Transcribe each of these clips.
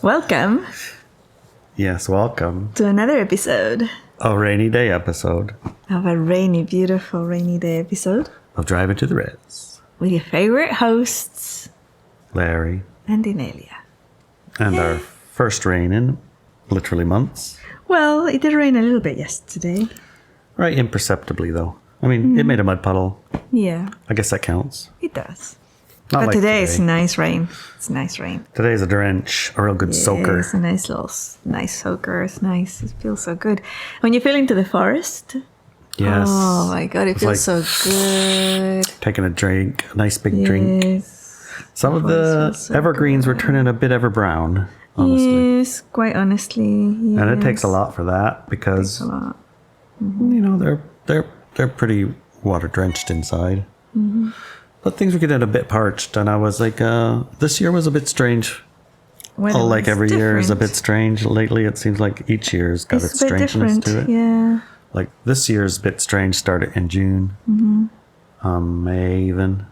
Welcome. Yes, welcome to another episode. A rainy day episode. Of a rainy, beautiful rainy day episode. Of Driving to the Ritz. With your favorite hosts. Larry. And Inelia. And our first rain in literally months. Well, it did rain a little bit yesterday. Right, imperceptibly though. I mean, it made a mud puddle. Yeah. I guess that counts. It does. Not but like today it's nice rain. It's nice rain. Today's a drench, a real good soaker. It's a nice little, nice soaker. It's nice. It feels so good. When you feel into the forest. Yes. Oh my God, it feels like so good. Taking a drink, a nice big drink. Some of the evergreens were turning a bit ever brown, honestly. Yes, quite honestly. Yes. And it takes a lot for that because, you know, they're pretty water drenched inside. Mm-hmm. But things were getting a bit parched, and I was like, this year was a bit strange. Like every year is a bit strange. Lately, it seems like each year's got its strangeness to it. Yeah. Like this year's bit strange started in June. Mm-hmm. May even.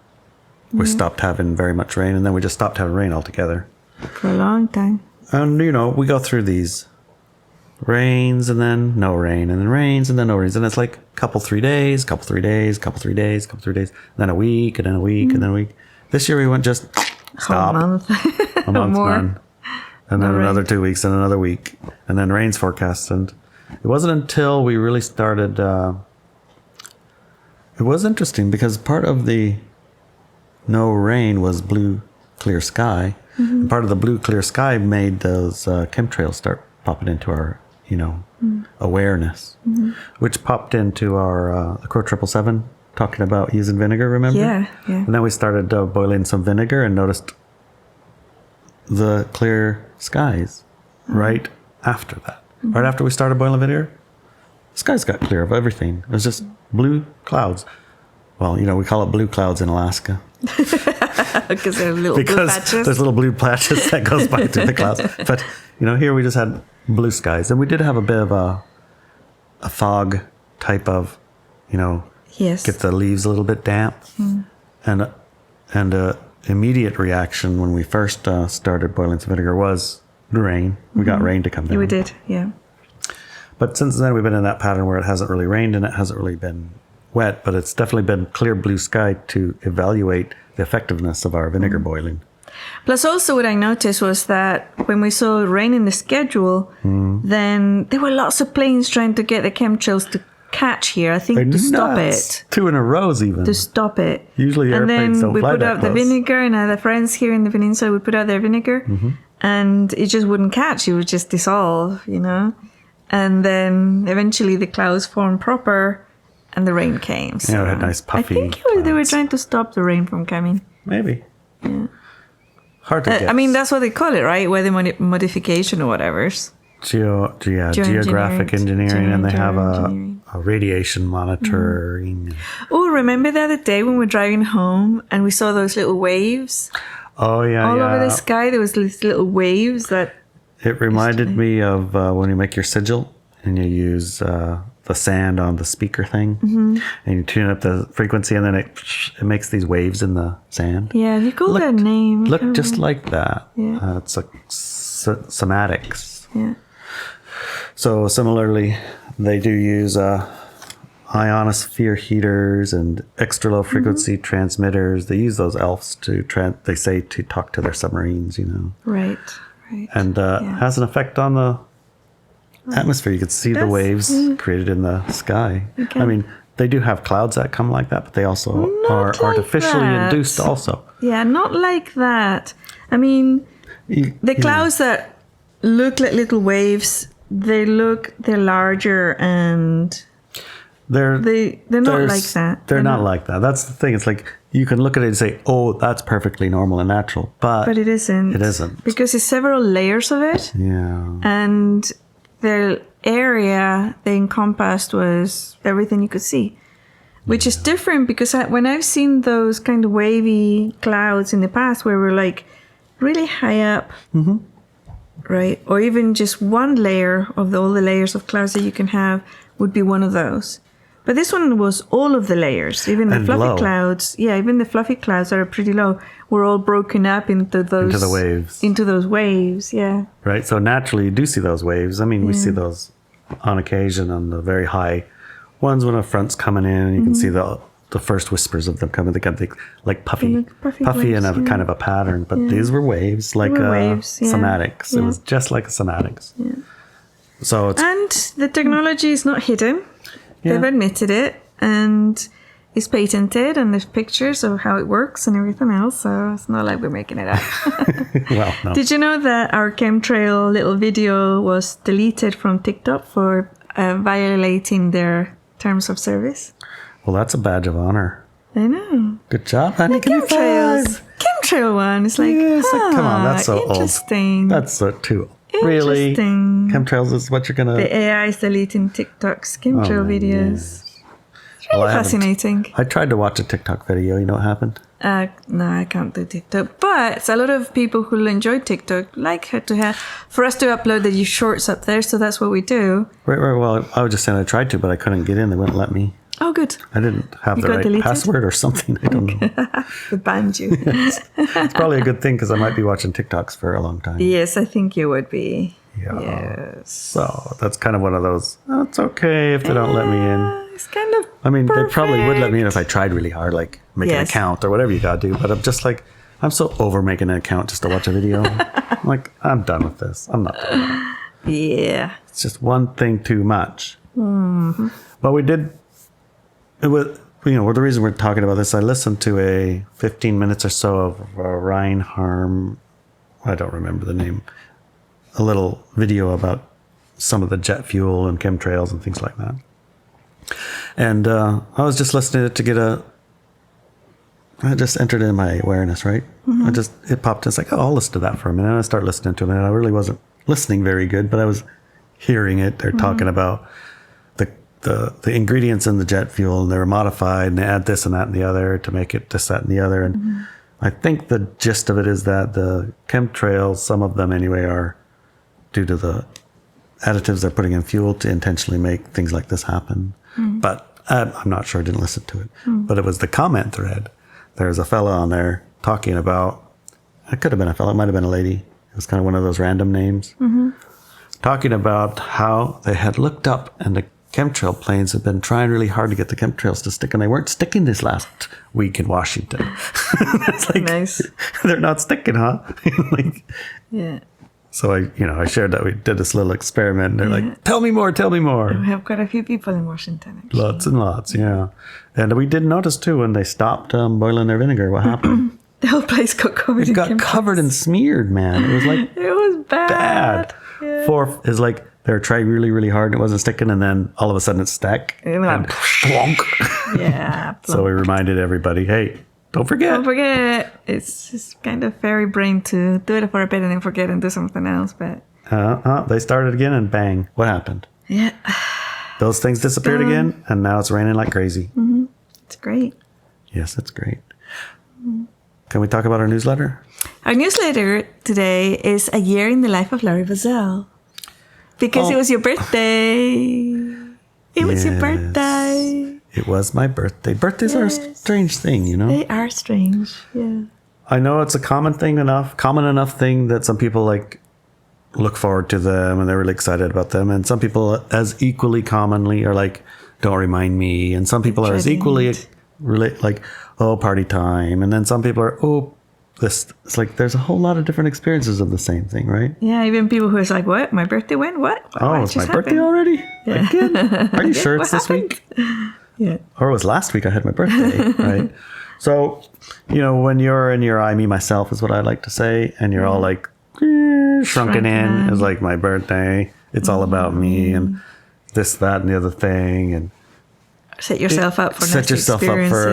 We stopped having very much rain, and then we just stopped having rain altogether. For a long time. And, you know, we go through these rains and then no rain, and then rains and then no rains. And it's like couple 3 days, couple 3 days, couple 3 days, couple 3 days, then a week, and then a week, and then a week. This year we went just stop. A month. A month, more. none. And then another 2 weeks and another week. And then rain's forecast. And it wasn't until we really started... it was interesting because part of the no rain was blue, clear sky. Mm-hmm. And part of the blue, clear sky made those chemtrails start popping into our, you know, awareness, which popped into our the Crow 777 talking about using vinegar, remember? Yeah. And then we started boiling some vinegar and noticed the clear skies right after that. Right after we started boiling vinegar, the skies got clear of everything. It was just blue clouds. Well, you know, we call it blue clouds in Alaska. Because there are little blue patches. There's little blue patches that goes by through the clouds. But, you know, here we just had blue skies. And we did have a bit of a fog type of, you know, get the leaves a little bit damp. And immediate reaction when we first started boiling some vinegar was the rain. We got rain to come down. Yeah, we did, yeah. But since then we've been in that pattern where it hasn't really rained and it hasn't really been wet, but it's definitely been clear blue sky to evaluate the effectiveness of our vinegar boiling. Plus also what I noticed was that when we saw rain in the schedule, then there were lots of planes trying to get the chemtrails to catch here, I think, to stop it. 2 in a row even. To stop it. Usually airplanes don't fly that close. And then we put out the vinegar, and the friends here in the peninsula would put out their vinegar, and it just wouldn't catch. It would just dissolve, you know. And then eventually the clouds formed proper, and the rain came. So yeah, it had nice puffy I think they were trying to stop the rain from coming. Maybe. Yeah. Hard to guess. I mean, that's what they call it, right? Weather modification or whatever. Geographic engineering, and they have a radiation monitoring. Oh, remember the other day when we were driving home and we saw those little waves? Oh, yeah, All over the sky, there was these little waves that... It reminded me of when you make your sigil and you use the sand on the speaker thing, and you tune up the frequency, and then it makes these waves in the sand. Yeah, you call that name. Look just like that. Yeah. It's like somatics. Yeah. So similarly, they do use ionosphere heaters and extra low frequency transmitters. They use those ELFs they say to talk to their submarines, you know. Right. And has an effect on the atmosphere. You can see the waves created in the sky. Okay. I mean, they do have clouds that come like that, but they also are artificially induced also. Yeah, not like that. I mean, the clouds that look like little waves, they're larger, and they're not like that. They're not like that. That's the thing. It's like you can look at it and say, "Oh, that's perfectly normal and natural," but it isn't. It isn't, because it's several layers of it. Yeah. And the area they encompassed was everything you could see, which is different because when I've seen those kind of wavy clouds in the past where we're like really high up. Right? Or even just one layer of all the layers of clouds that you can have would be one of those. But this one was all of the layers, even the And fluffy low. clouds. Yeah, even the fluffy clouds that are pretty low were all broken up into those... Into the waves. Into those waves, yeah. Right? So naturally you do see those waves. I mean, we see those on occasion on the very high ones when a front's coming in, and you can see the first whispers of them coming. They got like puffy waves, and a kind of a pattern. But these were waves, like waves, somatics. Yeah. It was just like a somatics. Yeah. So it's... And the technology is not hidden. Yeah. They've admitted it, and it's patented, and there's pictures of how it works and everything else. So it's not like we're making it up. Well, no. Did you know that our chemtrail little video was deleted from TikTok for violating their terms of service? Well, that's a badge of honor. I know. Good job, honey. Give me Chemtrails. 5. Chemtrail one. It's like, Yeah, it's like, come on, that's so old. interesting. That's so too really. Interesting. Chemtrails is what you're gonna. The AI is deleting TikTok's chemtrail videos. It's really Well, I haven't. fascinating. I tried to watch a TikTok video. You know what happened? No, I can't do TikTok. But a lot of people who enjoy TikTok like for us to upload the shorts up there. So that's what we do. Right. Well, I was just saying I tried to, but I couldn't get in. They wouldn't let me. Oh, good. I didn't have You the got right deleted? password or something. I don't know. They banned you. It's probably a good thing because I might be watching TikToks for a long time. Yes, I think you would be. Yeah. Yes. So that's kind of one of those. Oh, it's okay if they don't let me in. It's kind of. I mean, they probably would let me in if I perfect. tried really hard, like make an Yes. account or whatever you gotta do. But I'm just like, I'm so over making an account just to watch a video. I'm like, I'm done with this. I'm not doing that. Yeah. It's just one thing too much. Mm-hmm. But we did. It was, the reason we're talking about this, I listened to a 15 minutes or so of Ryan Harm. I don't remember the name. A little video about some of the jet fuel and chemtrails and things like that. And I was just listening to it to get I just entered in my awareness, right? Mm-hmm. It popped in. It's like, oh, I'll listen to that for a minute. And I started listening to it, and I really wasn't listening very good, but I was hearing it. They're talking about the ingredients in the jet fuel, and they were modified, and they add this and that and the other to make it this, that, and the other. And I think the gist of it is that the chemtrails, some of them anyway, are due to the additives they're putting in fuel to intentionally make things like this happen. But I'm not sure. I didn't listen to it. But it was the comment thread. There's a fella on there talking about, it could have been a fella, it might have been a lady. It was kind of one of those random names. Talking about how they had looked up and the chemtrail planes have been trying really hard to get the chemtrails to stick, and they weren't sticking this last week in Washington. It's like, Nice. They're not sticking, huh? Like, Yeah. so I shared that we did this little experiment, and they're like, tell me more. We have quite a few people in Washington, actually. Lots and lots, yeah. And we did notice too, when they stopped boiling their vinegar, what happened? The whole place got covered It in got chemtrails. covered and smeared, man. It was like It was bad. Yeah. It's like they were trying really, really hard and it wasn't sticking, and then all of a sudden it stuck. It went And plonk. Yeah. So we reminded everybody, hey, don't forget. Don't forget. It's just kind of fairy brain to do it for a bit and then forget and do something else. But They started again, and bang, what happened? yeah, Those things disappeared again, and now it's raining like crazy. it's great. Yes, it's great. Can we talk about our newsletter? Our newsletter today is a year in the life of Larry Buzzell. Because it was your birthday. It was your Yes. birthday. It was my birthday. Birthdays are a strange thing, They are strange. Yeah. I know it's a common enough thing that some people like look forward to them and they're really excited about them. And some people as equally commonly are like, don't remind me. And some people are as equally like, oh, party time. And then some people are, oh, this. It's like there's a whole lot of different experiences of the same thing, right? Yeah, even people who are like, what? My birthday went? What? Oh, it's my birthday already? Again? Are you sure it's this week? Yeah. Or it was last week I had my birthday, right? So, when you're in your I, me, myself is what I like to say, and you're all like shrunken in. It's like my birthday. It's all about me and this, that, and the other thing. And set yourself up for nasty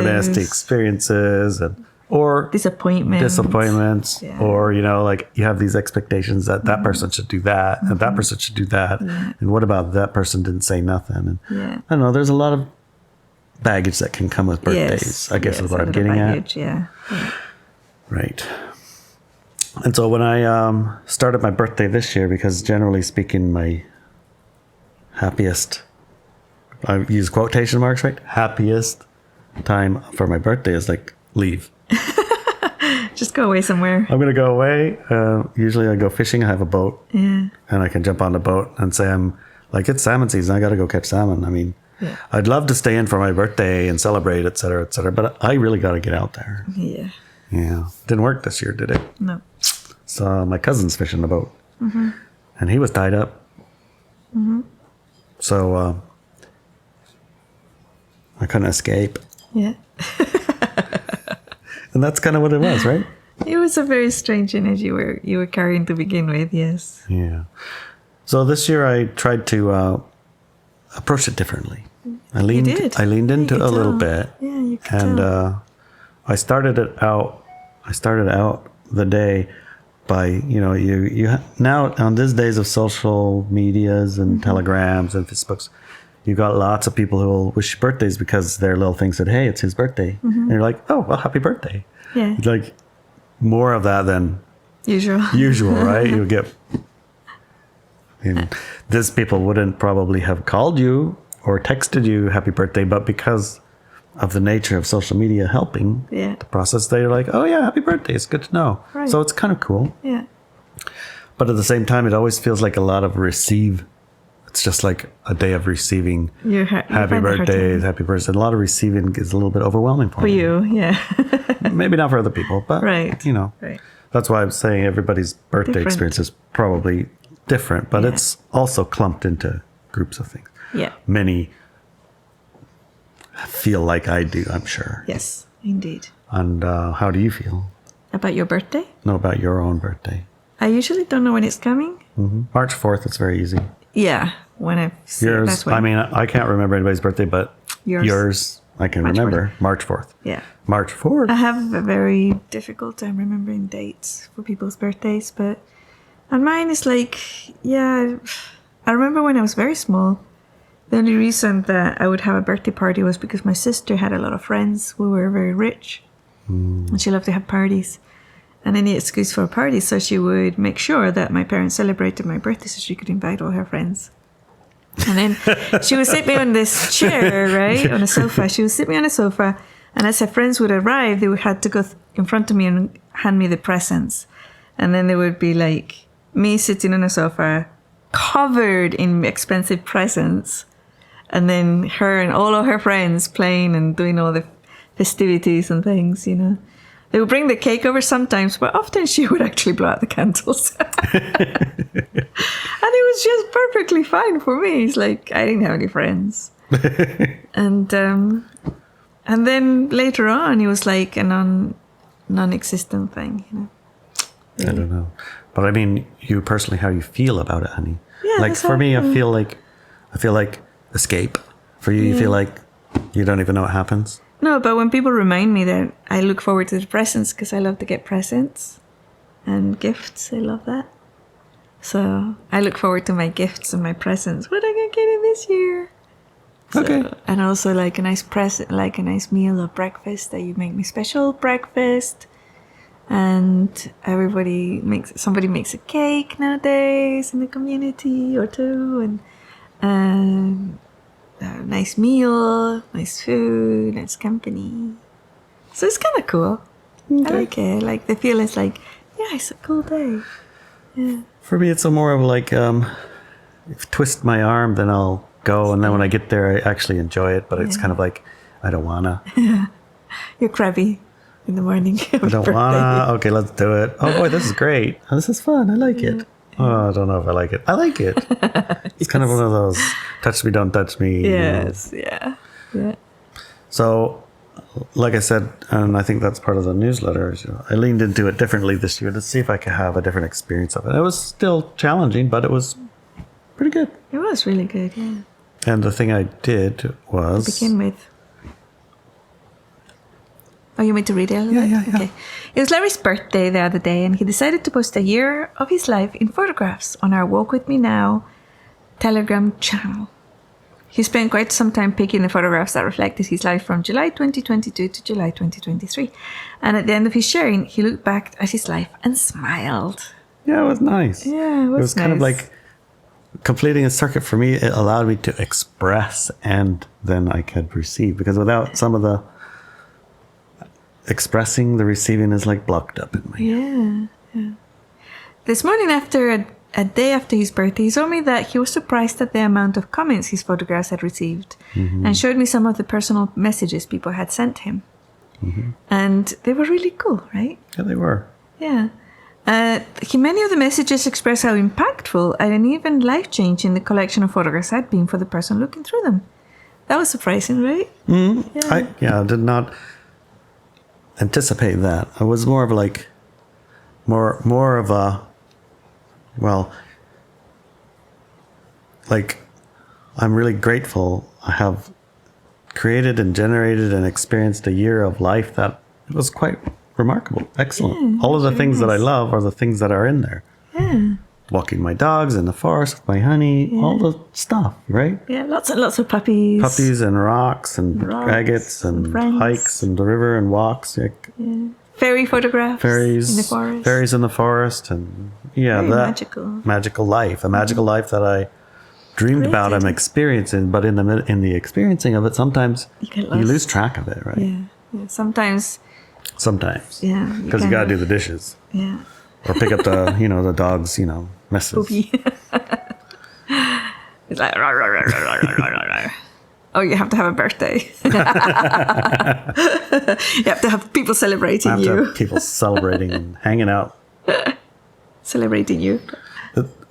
nasty experiences or disappointments. Yeah. Or, like you have these expectations that that person should do that and that person should do that. Yeah. And what about that person didn't say nothing? And Yeah. I don't know, there's a lot of baggage that can come with birthdays, I guess is what I'm getting at. Yeah. Right. And so when I started my birthday this year, because generally speaking, my happiest, I use quotation marks, right? Happiest time for my birthday is like leave. Just go away somewhere. I'm going to go away. Usually I go fishing. I have a boat. Yeah. And I can jump on the boat and say, I'm like, it's salmon season. I got to go catch salmon. I mean, I'd love to stay in for my birthday and celebrate, et cetera, but I really got to get out there. Yeah. Yeah. Didn't work this year, did it? No. So my cousin's fishing the boat. Mm-hmm. And he was tied up. Mm-hmm. So I couldn't escape. Yeah. And that's kind of what it was, right? It was a very strange energy you were carrying to begin with, yes. Yeah. So this year I tried to approach it differently. I leaned into it a little bit. Yeah, you could and tell. I started out the day by, you now on these days of social medias and telegrams and Facebooks, you got lots of people who will wish birthdays because their little thing said, hey, it's his birthday. And you're like, oh, well, happy birthday. Yeah. It's like more of that than usual, right? You get, these people wouldn't probably have called you or texted you happy birthday, but because of the nature of social media helping the process, they're like, oh yeah, happy birthday. It's good to know. Right. So it's kind of cool. Yeah. But at the same time, it always feels like a lot of receive. It's just like a day of receiving happy birthdays, happy birthdays. A lot of receiving is a little bit overwhelming for me. You, yeah. Maybe not for other people, but right. That's why I'm saying everybody's birthday experience is probably different, but it's also clumped into groups of things. Yeah. Many feel like I do, I'm sure. Yes, indeed. And how do you feel? About your birthday? No, about your own birthday. I usually don't know when it's coming. Mm-hmm. March 4th, it's very easy. Yeah, when I see yours. That's when I mean, I can't remember anybody's birthday, but yours I can remember. March 4th. Yeah. March 4th. I have a very difficult time remembering dates for people's birthdays, but and mine is like, I remember when I was very small, the only reason that I would have a birthday party was because my sister had a lot of friends who were very rich, and she loved to have parties. And any excuse for a party, so she would make sure that my parents celebrated my birthday so she could invite all her friends. And then she would sit me on this chair, right, on a sofa. She would sit me on a sofa, and as her friends would arrive, they would have to go in front of me and hand me the presents. And then there would be like me sitting on a sofa, covered in expensive presents, and then her and all of her friends playing and doing all the festivities and things, They would bring the cake over sometimes, but often she would actually blow out the candles. And it was just perfectly fine for me. It's like I didn't have any friends. And then later on, it was like a non-existent thing. Really. I don't know. But I mean, you personally, how you feel about it, honey. Yeah, like for me, I feel like escape. For you, you feel like you don't even know what happens. No, but when people remind me that I look forward to the presents because I love to get presents and gifts. I love that. So I look forward to my gifts and my presents. What am I going to get in this year? Okay. And also like a nice present, like a nice meal or breakfast that you make me special breakfast. And somebody makes a cake nowadays in the community or two. And a nice meal, nice food, nice company. So it's kind of cool. Okay. I like it. Like the feeling is like, it's a cool day. Yeah. For me, it's more of like, if you twist my arm, then I'll go. And then when I get there, I actually enjoy it. But it's kind of like, I don't wanna. You're crabby in the morning. I don't wanna. Okay, let's do it. Oh boy, this is great. Oh, this is fun. I like it. Oh, I don't know if I like it. I like it. It's kind of one of those touch me, don't touch me. Yes, yeah. So, like I said, and I think that's part of the newsletter, I leaned into it differently this year to see if I could have a different experience of it. It was still challenging, but it was pretty good. It was really good, yeah. And the thing I did was... To begin with. Oh, you meant to read it? Yeah. Okay. It was Larry's birthday the other day, and he decided to post a year of his life in photographs on our Walk With Me Now Telegram channel. He spent quite some time picking the photographs that reflected his life from July 2022 to July 2023. And at the end of his sharing, he looked back at his life and smiled. Yeah, it was nice. Yeah, it was kind of like completing a circuit for me, it allowed me to express and then I could receive, because without some of the expressing, the receiving is like blocked up in my Yeah. This morning, after a day after his birthday, he told me that he was surprised at the amount of comments his photographs had received, and showed me some of the personal messages people had sent him. And they were really cool, right? Yeah, they were. Yeah. Many of the messages express how impactful and even life-changing the collection of photographs had been for the person looking through them. That was surprising, right? I did not anticipate that. I was more of like, more of a, well, like, I'm really grateful I have created and generated and experienced a year of life that was quite remarkable. Excellent. Yeah, all of the really things that I nice. love are the things that are in there. Yeah. Walking my dogs in the forest with my honey, all the stuff, right? Yeah, lots and lots of puppies. Puppies and rocks and agates and friends. hikes and the river and walks. Like, Fairy photographs fairies in the forest. Fairies in the forest, and Very that magical. magical life, a magical life that I dreamed about. I'm experiencing, but in the experiencing of it, sometimes You get you lost. lose track of it, right? Yeah. Sometimes, Sometimes, yeah. because you gotta do the dishes Yeah. or pick up the the dog's messes. Poopy. It's like, "Rar, rar, rar, rar, rar, rar, rar, rar." Oh, you have to have a birthday. You have to have people celebrating I have to you. have people celebrating and hanging out. Celebrating you.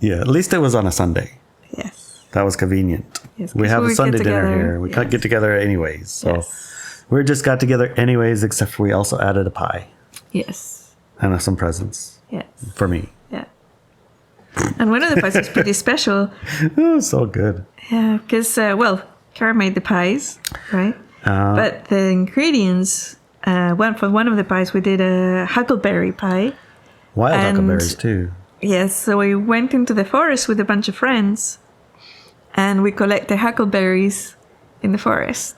Yeah, at least it was on a Sunday. Yes. That was convenient. Yes, We 'cause have we a would Sunday get dinner together, here. We can't yes. get together anyways. So Yes. we just got together anyways, except for we also added a pie Yes. and some presents Yes. for me. Yeah. And one of the pies was pretty special. Oh, so good. Yeah, because, Kara made the pies, right? But the ingredients, for one of the pies, we did a huckleberry pie. Wild And- huckleberries too. Yes, so we went into the forest with a bunch of friends, and we collected huckleberries in the forest.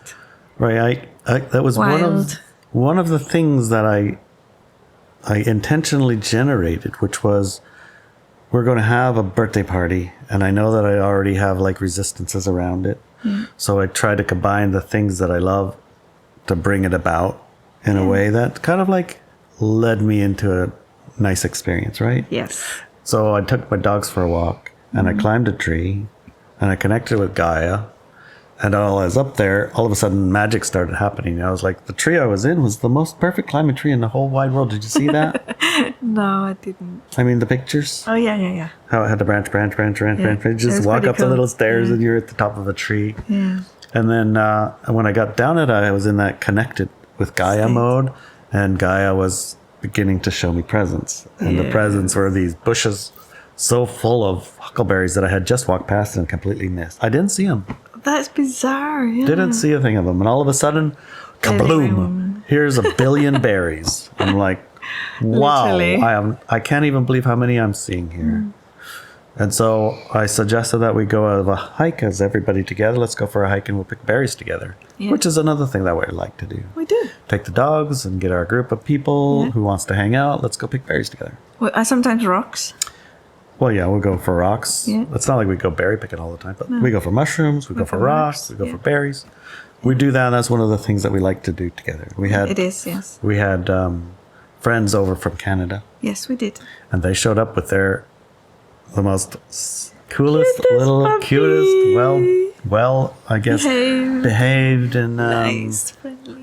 Right. I that was Wild. one of the things that I intentionally generated, which was, we're going to have a birthday party, and I know that I already have like resistances around it. So I try to combine the things that I love to bring it about in a way that kind of like led me into a nice experience, right? Yes. So I took my dogs for a walk, and I climbed a tree, and I connected with Gaia. And while I was up there, all of a sudden magic started happening. I was like, the tree I was in was the most perfect climbing tree in the whole wide world. Did you see that? No, I didn't. I mean, the pictures. Oh, yeah. How it had the branch. You It just was walk pretty up the cool. little stairs Yeah. and you're at the top of a tree. Yeah. And then when I got down it, I was in that connected with Gaia State. mode. And Gaia was beginning to show me presents. And the Yeah. presents were these bushes so full of huckleberries that I had just walked past and completely missed. I didn't see them. That's bizarre. Yeah. Didn't see a thing of them. And all of a sudden, kabloom, Everyone. here's a billion berries. I'm like, wow, Literally. I can't even believe how many I'm seeing here. And so I suggested that we go have a hike as everybody together. Let's go for a hike and we'll pick berries together, Yeah. which is another thing that we like to do. We do. Take the dogs and get our group of people Yeah. who wants to hang out. Let's go pick berries together. Well, I sometimes rocks. Well, yeah, we'll go for rocks. Yeah. It's not like we go berry picking all the time, but we go for mushrooms, we go for rocks, we go yeah. for berries. We do that. That's one of the things that we like to do together. It is, yes. We had friends over from Canada, Yes, we did. and they showed up with the most coolest, Cutest little puppy. cutest, well, I guess behaved and Nice, friendly.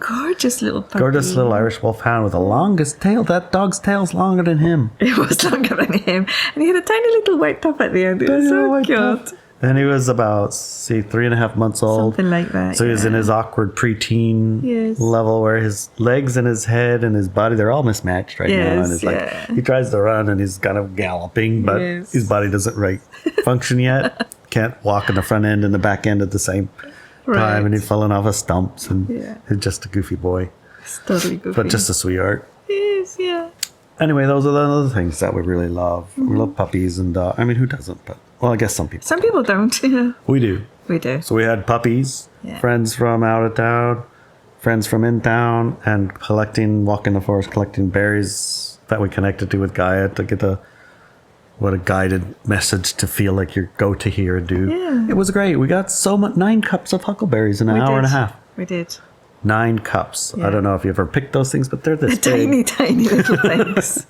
Gorgeous little puppy. gorgeous little Irish wolfhound with the longest tail. That dog's tail's longer than him. It was longer than him. And he had a tiny little white top at the end. It was Tiny so white cute. top. And he was about, 3.5 months old. Something like that. So he was in his awkward preteen Yes. level where his legs and his head and his body, they're all mismatched right now. Yes, And it's yeah. like, he tries to run and he's kind of galloping, but Yes. his body doesn't function yet. Can't walk in the front end and the back end at the same time. And he's falling off of stumps. And Yeah. he's just a goofy boy, It's totally goofy. but just a sweetheart. Yes, yeah. Anyway, those are the other things that we really love. We love puppies and I mean, who doesn't? But, well, I guess some people. Some people don't. Yeah. We do. We do. So we had puppies, Yeah. friends from out of town, friends from in town, and walking the forest, collecting berries that we connected to with Gaia to get what a guided message to feel like you go to here and do. Yeah. It was great. We got 9 cups of huckleberries in an hour and a half. We did. 9 cups. Yeah. I don't know if you ever picked those things, but they're this big. Tiny little things.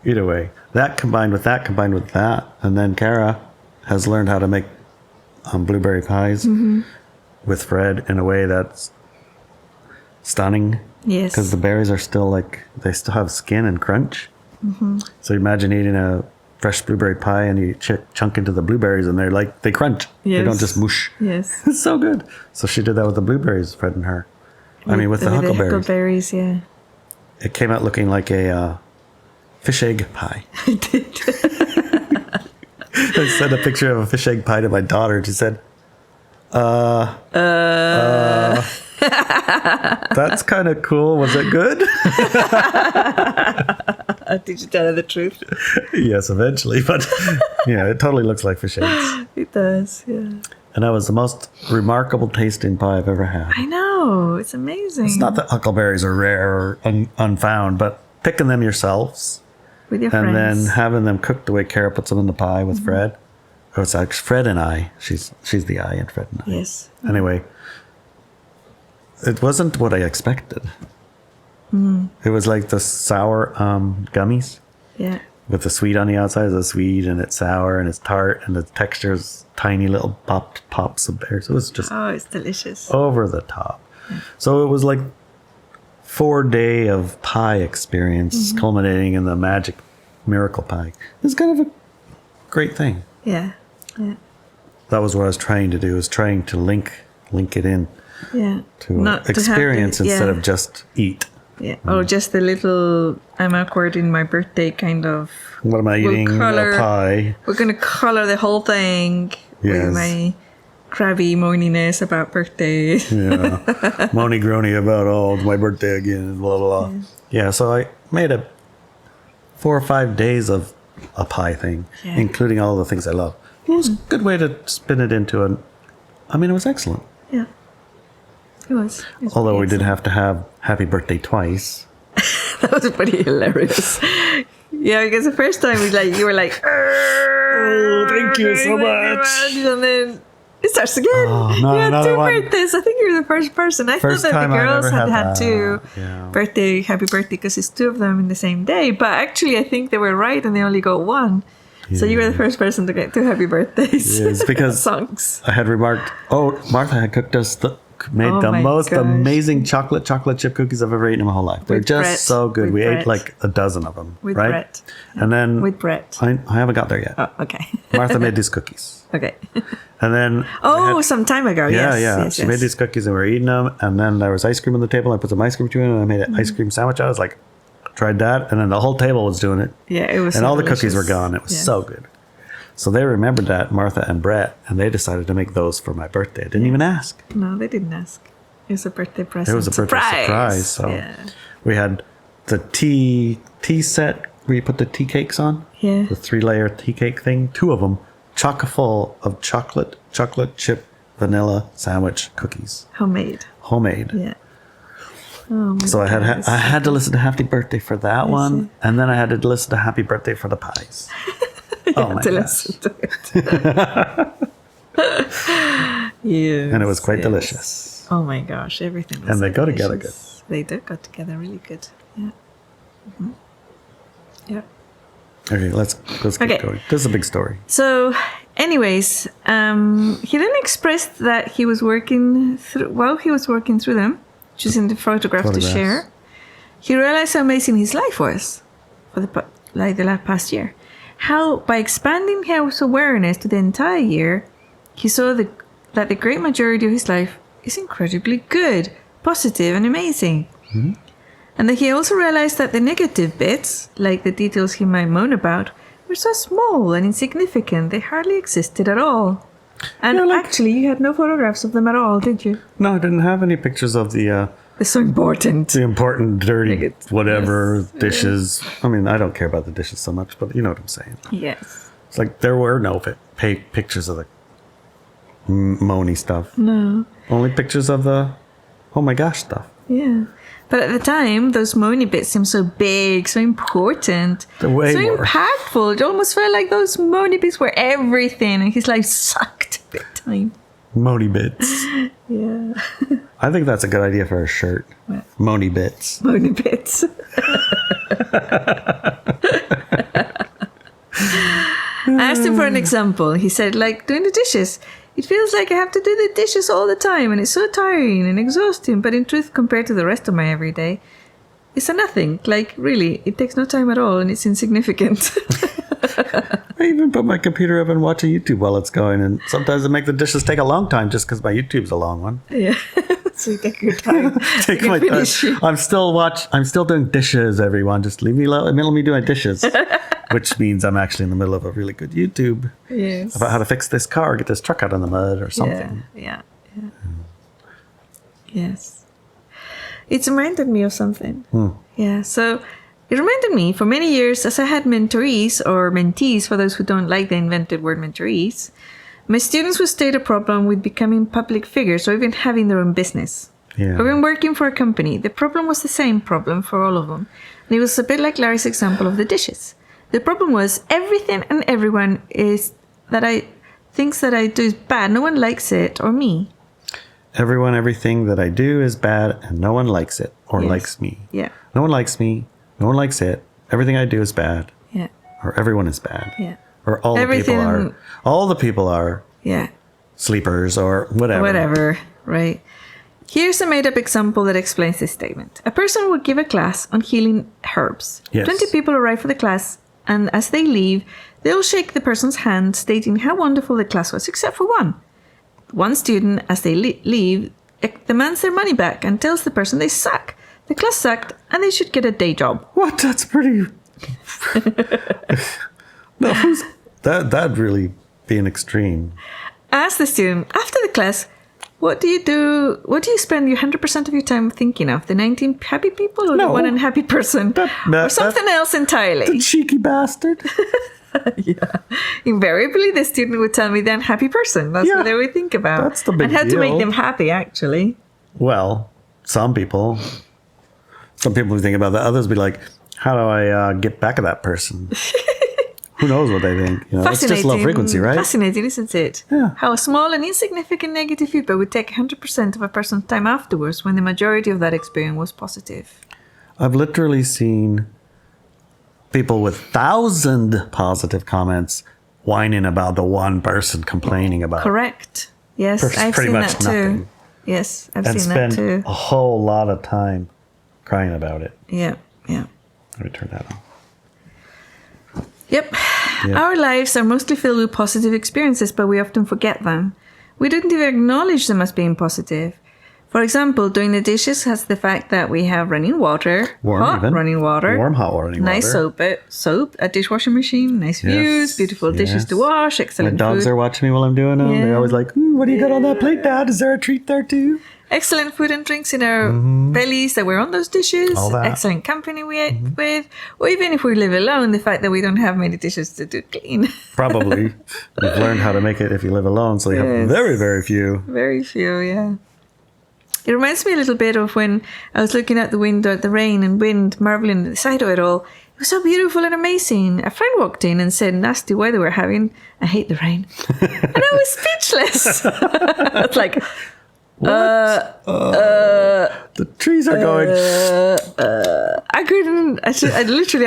Either way, that combined with that, and then Cara has learned how to make blueberry pies with Fred in a way that's stunning. Yes. Because the berries are still they still have skin and crunch. So imagine eating a fresh blueberry pie and you chunk into the blueberries and they crunch. Yes. They don't just mush. Yes. It's so good. So she did that with the blueberries, Fred and her. With the huckleberries. The huckleberries, yeah. It came out looking like a fish egg pie. I did. I sent a picture of a fish egg pie to my daughter and she said, that's kind of cool. Was it good? Did you tell her the truth? Yes, eventually. But yeah, it totally looks like fish eggs. It does, yeah. And that was the most remarkable tasting pie I've ever had. I know. It's amazing. It's not that huckleberries are rare or unfound, but picking them yourselves with your and friends. then having them cooked the way Cara puts them in the pie with Fred. Oh, it's actually Fred and I. She's the I and Fred and I. Yes. Anyway, it wasn't what I expected. It was like the sour gummies. Yeah. With the sweet on the outside, it's sweet and it's sour and it's tart and the texture's tiny little pops of berries. It was just it's delicious. over the top. So it was like 4-day of pie experience culminating in the magic miracle pie. It was kind of a great thing. Yeah. Yeah. That was what I was trying to do, was trying to link it in to Not experience to have instead of just eat. Yeah. Or just the little, I'm awkward in my birthday kind of. What am I eating? A pie. We're going to color the whole thing with my crabby moaniness about birthdays. Yeah. Moany groany about, my birthday again, blah, blah, blah. Yeah, so I made 4 or 5 days of a pie thing, including all the things I love. It was a good way to spin it into it was excellent. Yeah. It was. Although we did have to have happy birthday twice. That was pretty hilarious. Yeah, because the first time you were like, oh, thank you so much. And then it starts again. Oh, no, you had another 2 one. birthdays. I think you were the first person. I thought that the girls had 2 happy birthday because it's 2 of them in the same day. But actually, I think they were right and they only got 1. Yeah. So you were the first person to get 2 happy birthdays. Yes, because songs. I had remarked, Martha had cooked us made the most amazing chocolate chip cookies I've ever eaten in my whole life. They're just so good. We ate like a dozen of them. With right? Brett. And then with Brett. I haven't got there yet. Oh, okay. Martha made these cookies. Okay. And then some time ago. Yes. She made these cookies and we were eating them. And then there was ice cream on the table. I put some ice cream between them and I made an ice cream sandwich. I was like, tried that. And then the whole table was doing it. Yeah, it was. And all the cookies were gone. It was so good. So they remembered that, Martha and Brett, and they decided to make those for my birthday. I didn't even ask. No, they didn't ask. It was a birthday present. It was a birthday surprise. So we had the tea set where you put the tea cakes on. Yeah. The 3-layer tea cake thing. 2 of them, chock full of chocolate chip, vanilla sandwich cookies. Homemade. Yeah. Oh my so I had to listen to Happy Birthday for that one, and then I had to listen to Happy Birthday for the pies. Listen to it. Yes, and it was quite delicious. Oh my gosh, everything was and they go delicious. together good. They did go together really good. Yeah. Yeah. Okay, let's keep going. This is a big story. So, anyways, he then expressed that he was working through them, choosing the photographs to share. He realized how amazing his life was for the past year. How, by expanding his awareness to the entire year, he saw that the great majority of his life is incredibly good, positive, and amazing. Mm-hmm. And that he also realized that the negative bits, like the details he might moan about, were so small and insignificant, they hardly existed at all. And actually, you had no photographs of them at all, did you? No, I didn't have any pictures of the... It's so important. The important, dirty, dishes. I mean, I don't care about the dishes so much, but you know what I'm saying. Yes. It's like there were no pictures of the Moany stuff. No. Only pictures of the oh my gosh stuff. Yeah. But at the time, those Moany Bits seemed so big, so important, They're way so more. impactful. It almost felt like those Moany Bits were everything, and his life sucked big time. Moany Bits. Yeah. I think that's a good idea for a shirt. What? Moany Bits. Moany Bits. I asked him for an example. He said, like doing the dishes. It feels like I have to do the dishes all the time, and it's so tiring and exhausting. But in truth, compared to the rest of my everyday, it's a nothing. Like, really, it takes no time at all, and it's insignificant. I even put my computer up and watch a YouTube while it's going, and sometimes I make the dishes take a long time just because my YouTube's a long one. Yeah. So you take your time. Take my time. I'm still doing dishes, everyone. Just leave me alone. In the middle of me doing dishes. Which means I'm actually in the middle of a really good YouTube about how to fix this car, get this truck out of the mud or something. Yeah. Yes. It's reminded me of something. Yeah. So it reminded me, for many years, as I had mentorees or mentees, for those who don't like the invented word mentorees, my students would state a problem with becoming public figures or even having their own business. Yeah. Or even working for a company. The problem was the same problem for all of them. And it was a bit like Larry's example of the dishes. The problem was everything and everyone thinks that I do is bad. No one likes it or me. Everything that I do is bad and no one likes it or likes me. Yeah. No one likes me. No one likes it. Everything I do is bad. Yeah. Or everyone is bad. Yeah. Or all the people are Yeah. sleepers or whatever. Whatever, right? Here's a made-up example that explains this statement. A person would give a class on healing herbs. Yes. 20 people arrive for the class, and as they leave, they'll shake the person's hand, stating how wonderful the class was, except for one. One student, as they leave, demands their money back and tells the person they suck. The class sucked, and they should get a day job. What? That's pretty... No, that'd really be an extreme. Ask the student, after the class, what do you spend your 100% of your time thinking of? The 19 happy people or the one unhappy person? Or something else entirely? The cheeky bastard. Yeah. Invariably, the student would tell me the unhappy person. That's what they would think about. That's the big and how deal. to make them happy, actually. Well, some people would think about that. Others would be like, how do I get back at that person? Who knows what they think? You know, it's just low frequency, right? Fascinating, isn't it? Yeah. How a small and insignificant negative feedback would take 100% of a person's time afterwards when the majority of that experience was positive. I've literally seen people with 1,000 positive comments whining about the one person complaining about. Correct. Yes, I've pretty seen much that nothing. too. Yes, I've And seen that spend too. a whole lot of time crying about it. Yeah. Let me turn that on. Yep. Our lives are mostly filled with positive experiences, but we often forget them. We don't even acknowledge them as being positive. For example, doing the dishes has the fact that we have running water, hot running water, warm hot running water, nice soap, a dishwashing machine, nice views, beautiful dishes to wash, excellent My dogs food. are watching me while I'm doing them. Yeah. They're always like, what do you got on that plate, Dad? Is there a treat there too? Excellent food and drinks in our bellies that were on those dishes. All that. Excellent company we ate with. Or even if we live alone, the fact that we don't have many dishes to do clean. Probably. You've learned how to make it if you live alone, so you have very, very few. Very few, yeah. It reminds me a little bit of when I was looking out the window at the rain and wind, marveling at the sight of it all. It was so beautiful and amazing. A friend walked in and said, nasty weather we're having. I hate the rain. And I was speechless. I was like... The trees are going. I couldn't. I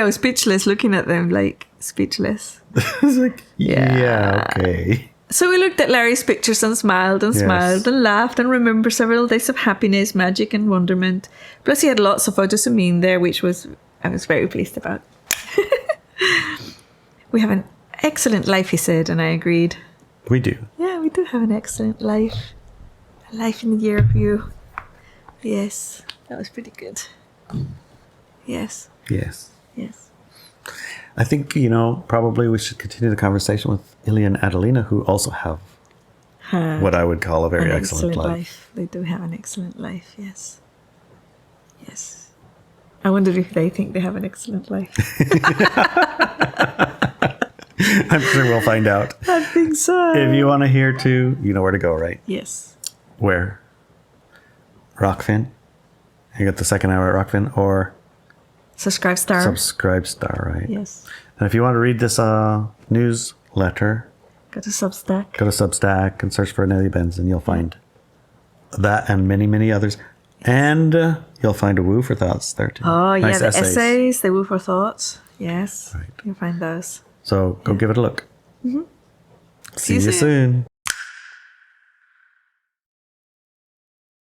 was speechless, looking at them, like speechless. It's like, yeah, okay. So we looked at Larry's pictures and smiled and smiled and laughed and remembered several days of happiness, magic, and wonderment. Plus, he had lots of photos of me in there, which I was very pleased about. We have an excellent life, he said, and I agreed. We do. Yeah, we do have an excellent life. A life in the year of you. Yes, that was pretty good. Yes. Yes. Yes. I think, probably we should continue the conversation with Ilya and Adelina, who also have what I would call a very excellent life. They do have an excellent life, yes. Yes. I wonder if they think they have an excellent life. I'm sure we'll find out. I think so. If you want to hear too, you know where to go, right? Yes. Where? Rockfin You get the second hour at Rockfin or Subscribe Star. Subscribe Star, right? Yes. And if you want to read this newsletter, Go to Substack. Go to Substack and search for Inelia Benz, and you'll find that and many, many others. And you'll find a Woo for Thoughts there too. Oh, nice yeah, the essays, the Woo for Thoughts. Yes, right. You'll find those. So go give it a look. See you soon.